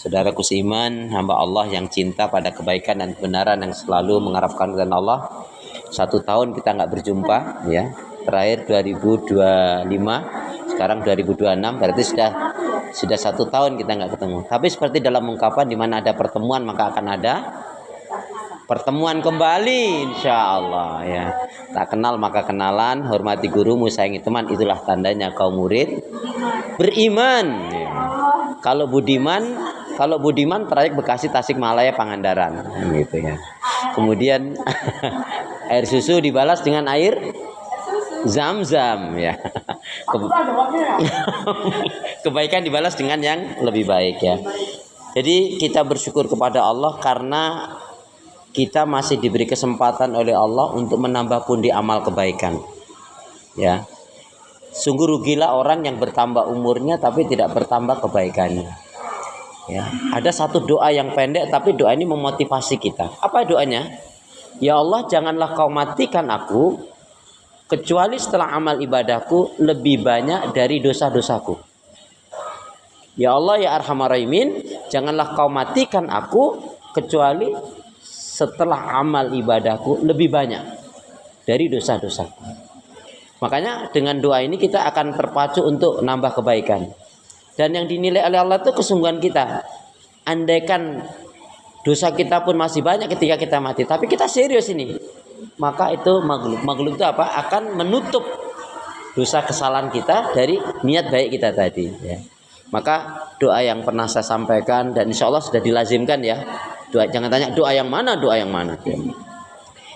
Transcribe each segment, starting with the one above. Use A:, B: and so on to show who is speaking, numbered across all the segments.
A: Saudaraku seiman, hamba Allah yang cinta pada kebaikan dan kebenaran, yang selalu mengharapkan kepada Allah. 1 tahun kita nggak berjumpa, ya. Terakhir 2025, sekarang 2026, berarti sudah 1 tahun kita nggak ketemu. Tapi seperti dalam ungkapan, di mana ada pertemuan maka akan ada pertemuan kembali, insya Allah, ya. Tak kenal maka kenalan, hormati gurumu, sayangi teman, itulah tandanya kaum murid beriman, ya. Kalau budiman trayek Bekasi Tasikmalaya Pangandaran, gitu ya. Kemudian air susu dibalas dengan air Zam-zam, ya. Kebaikan dibalas dengan yang lebih baik, ya. Jadi kita bersyukur kepada Allah karena kita masih diberi kesempatan oleh Allah untuk menambah pundi amal kebaikan, ya. Sungguh rugilah orang yang bertambah umurnya tapi tidak bertambah kebaikannya, ya. Ada satu doa yang pendek tapi doa ini memotivasi kita. Apa doanya? Ya Allah, janganlah kau matikan aku kecuali setelah amal ibadahku lebih banyak dari dosa-dosaku. Ya Allah ya Arhamar Rahimin, janganlah kau matikan aku kecuali setelah amal ibadahku lebih banyak dari dosa-dosaku. Makanya dengan doa ini kita akan terpacu untuk nambah kebaikan. Dan yang dinilai oleh Allah itu kesungguhan kita. Andaikan dosa kita pun masih banyak ketika kita mati, tapi kita serius ini, maka itu maghlub itu apa? Akan menutup dosa kesalahan kita dari niat baik kita tadi, ya. Maka doa yang pernah saya sampaikan dan insya Allah sudah dilazimkan, ya. Doa, jangan tanya doa yang mana, ya.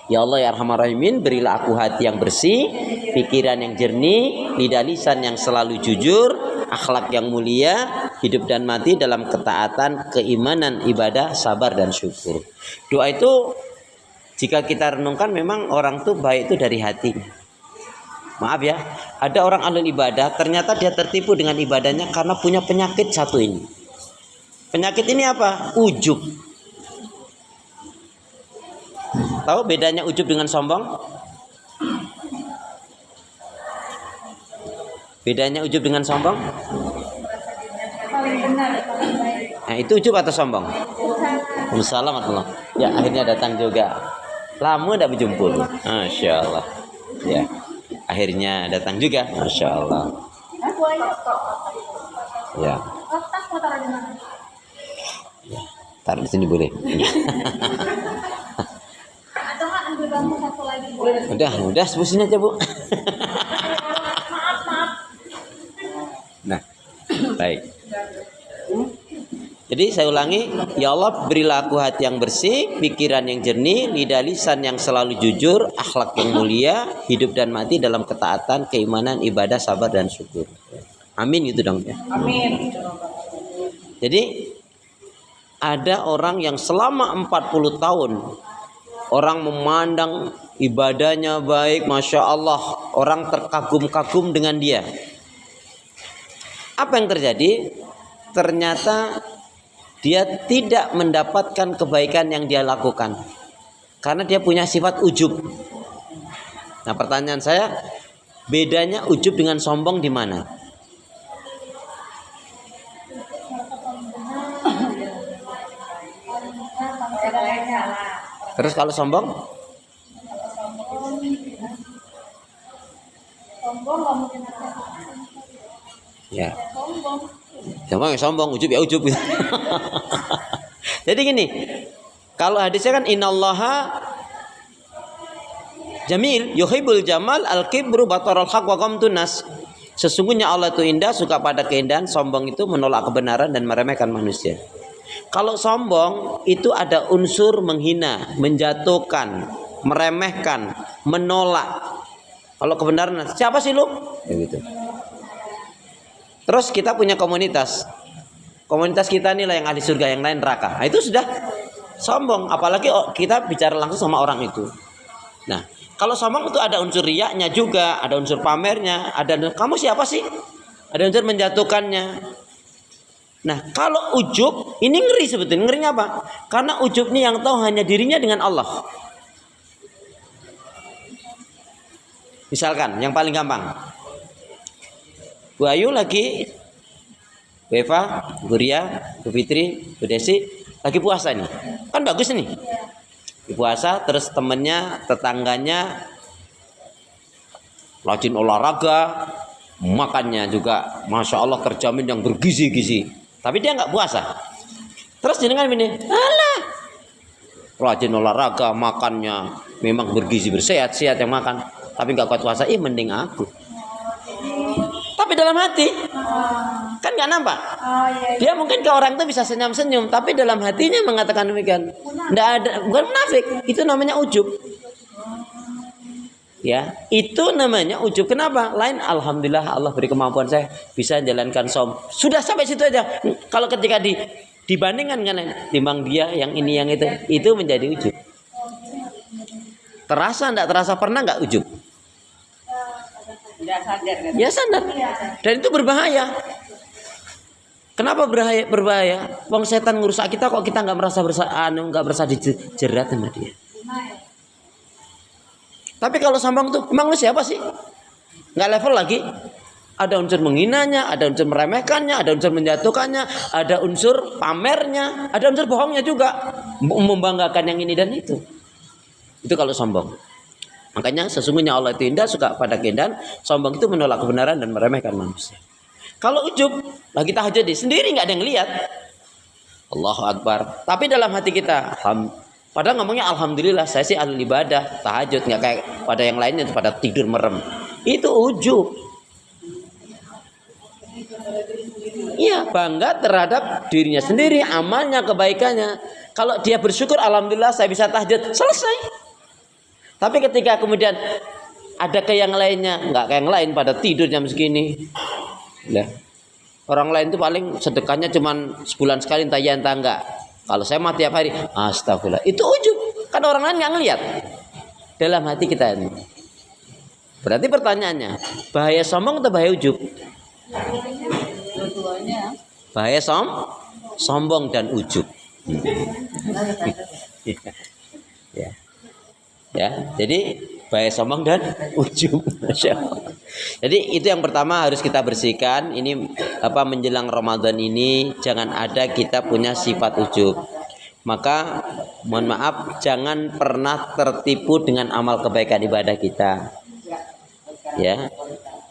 A: Ya Allah ya Arhamar Rahimin, berilah aku hati yang bersih, pikiran yang jernih, lidah lisan yang selalu jujur, akhlak yang mulia, hidup dan mati dalam ketaatan, keimanan, ibadah, sabar dan syukur. Doa itu jika kita renungkan memang orang tuh baik itu dari hati. Maaf ya, ada orang ahlul ibadah ternyata dia tertipu dengan ibadahnya karena punya penyakit satu ini. Penyakit ini apa? Ujub. Tahu bedanya ujub dengan sombong? Bedanya ujub dengan sombong? Nah, itu ujub atau sombong? Assalamualaikum. Ya, akhirnya datang juga. Lama tidak berjumpa. Masya Allah. Ya, akhirnya datang juga. Masya Allah. Ya. Ya. Taruh di sini boleh. Udah sebutin aja, Bu. Nah, baik. Jadi saya ulangi, ya Allah berilah aku hati yang bersih, pikiran yang jernih, lidah lisan yang selalu jujur, akhlak yang mulia, hidup dan mati dalam ketaatan, keimanan, ibadah, sabar dan syukur. Amin gitu dong, ya.
B: Amin.
A: Jadi ada orang yang selama 40 tahun orang memandang ibadahnya baik, Masya Allah, orang terkagum-kagum dengan dia. Apa yang terjadi? Ternyata dia tidak mendapatkan kebaikan yang dia lakukan karena dia punya sifat ujub. Nah, pertanyaan saya, bedanya ujub dengan sombong di mana? Terus kalau sombong? Ya. Sombong, ujub ya ujub. Jadi gini, kalau hadisnya kan innallaha jamil yuhibbul jamal al-kibru batarul haq wa ghamtun nas. Sesungguhnya Allah itu indah, suka pada keindahan, sombong itu menolak kebenaran dan meremehkan manusia. Kalau sombong itu ada unsur menghina, menjatuhkan, meremehkan, menolak. Kalau kebenaran, siapa sih lu? Ya gitu. Terus kita punya komunitas. Komunitas kita inilah yang ahli surga, yang lain neraka. Nah, itu sudah sombong, apalagi kita bicara langsung sama orang itu. Nah, kalau sombong itu ada unsur riyaknya juga, ada unsur pamernya, ada kamu siapa sih? Ada unsur menjatuhkannya. Nah, kalau ujub ini ngeri sebetulnya. Ngerinya apa? Karena ujub ini yang tahu hanya dirinya dengan Allah. Misalkan yang paling gampang, Bu Ayu lagi Bu Eva, Bu Ria, Bu Fitri, Bu Desi lagi puasa nih. Kan bagus nih. Puasa terus temennya, tetangganya rajin olahraga, makannya juga Masya Allah terjamin yang bergizi-gizi. Tapi dia nggak puasa. Terus jenengan ini, alah, rajin olahraga, makannya memang bergizi bersehat, sehat yang makan, tapi nggak kuat puasa. Mending aku. Tapi dalam hati kan nggak nampak. Dia mungkin ke orang itu bisa senyum-senyum, tapi dalam hatinya mengatakan demikian. Nggak ada, bukan munafik. Itu namanya ujub. Ya, itu namanya ujub. Kenapa? Lain, alhamdulillah Allah beri kemampuan saya bisa jalankan som. Sudah sampai situ aja. Kalau ketika dibandingkan dengan lain, timbang dia yang ini yang itu menjadi ujub. Terasa enggak terasa, pernah enggak ujub? Ya sadar. Dan itu berbahaya. Kenapa berbahaya? Wong setan ngerusak kita kok kita nggak merasa berasa dijerat sama dia. Tapi kalau sombong tuh, emang lu siapa sih? Nggak level lagi. Ada unsur menghinanya, ada unsur meremehkannya, ada unsur menjatuhkannya, ada unsur pamernya, ada unsur bohongnya juga, membanggakan yang ini dan itu. Itu kalau sombong. Makanya sesungguhnya Allah itu indah, suka pada keindahan. Sombong itu menolak kebenaran dan meremehkan manusia. Kalau ujub, lagi tahajud sendiri nggak ada yang lihat. Allahu Akbar. Tapi dalam hati kita, padahal ngomongnya alhamdulillah, saya sih ahli ibadah, tahajud, nggak kayak pada yang lainnya pada tidur merem. Itu ujub. Iya, bangga terhadap dirinya sendiri, amalnya, kebaikannya. Kalau dia bersyukur, alhamdulillah saya bisa tahajud, selesai. Tapi ketika kemudian ada ke yang lainnya, nggak kayak yang lain pada tidur jam segini. Nah, orang lain itu paling sedekahnya cuman sebulan sekali entah ya entah enggak. Kalau saya mah tiap hari, astagfirullah. Itu ujub. Kan orang lain nggak ngelihat. Dalam hati kita ini. Berarti pertanyaannya, bahaya sombong atau bahaya ujub? Bahaya sombong dan ujub. Ya. Ya, jadi bahaya sombong dan ujub. Masya Allah. Jadi itu yang pertama harus kita bersihkan. Ini menjelang Ramadan ini jangan ada kita punya sifat ujub. Maka mohon maaf, jangan pernah tertipu dengan amal kebaikan ibadah kita. Ya.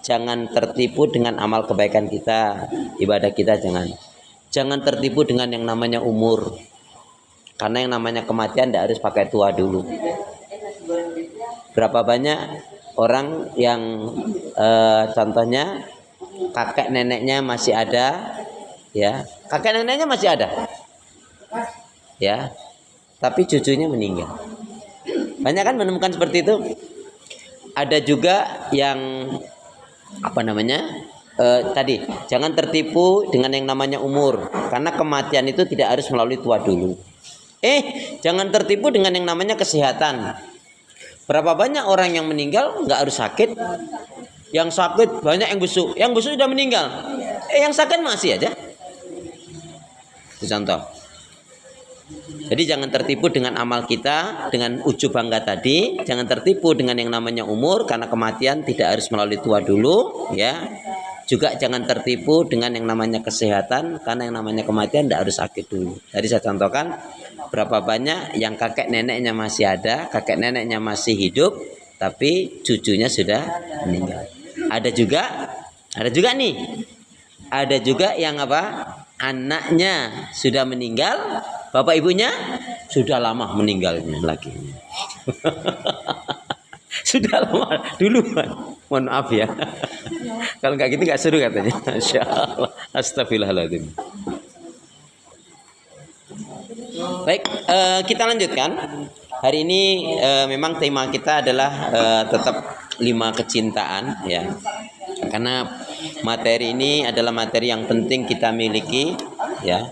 A: Jangan tertipu dengan amal kebaikan kita, ibadah kita jangan. Jangan tertipu dengan yang namanya umur. Karena yang namanya kematian tidak harus pakai tua dulu. Berapa banyak orang yang contohnya kakek neneknya masih ada, ya, kakek neneknya masih ada, ya, tapi cucunya meninggal. Banyak kan menemukan seperti itu. Ada juga yang tadi jangan tertipu dengan yang namanya umur, karena kematian itu tidak harus melalui tua dulu. Jangan tertipu dengan yang namanya kesehatan. Berapa banyak orang yang meninggal nggak harus sakit. Yang sakit banyak yang busuk. Yang busuk sudah meninggal. Yang sakit masih aja. Itu contoh. Jadi jangan tertipu dengan amal kita, dengan ujub bangga tadi. Jangan tertipu dengan yang namanya umur, karena kematian tidak harus melalui tua dulu, ya. Juga jangan tertipu dengan yang namanya kesehatan, karena yang namanya kematian tidak harus sakit dulu. Tadi saya contohkan berapa banyak yang kakek neneknya masih ada, kakek neneknya masih hidup, tapi cucunya sudah meninggal. Ada juga nih. Ada juga yang anaknya sudah meninggal, bapak ibunya sudah lama meninggalnya lagi. Sudah lama dulu, mohon maaf ya. Kalau nggak gitu nggak seru katanya. Masya Allah. Astagfirullahaladzim. Baik, kita lanjutkan. Hari ini memang tema kita adalah tetap 5 kecintaan, ya. Karena materi ini adalah materi yang penting kita miliki, ya.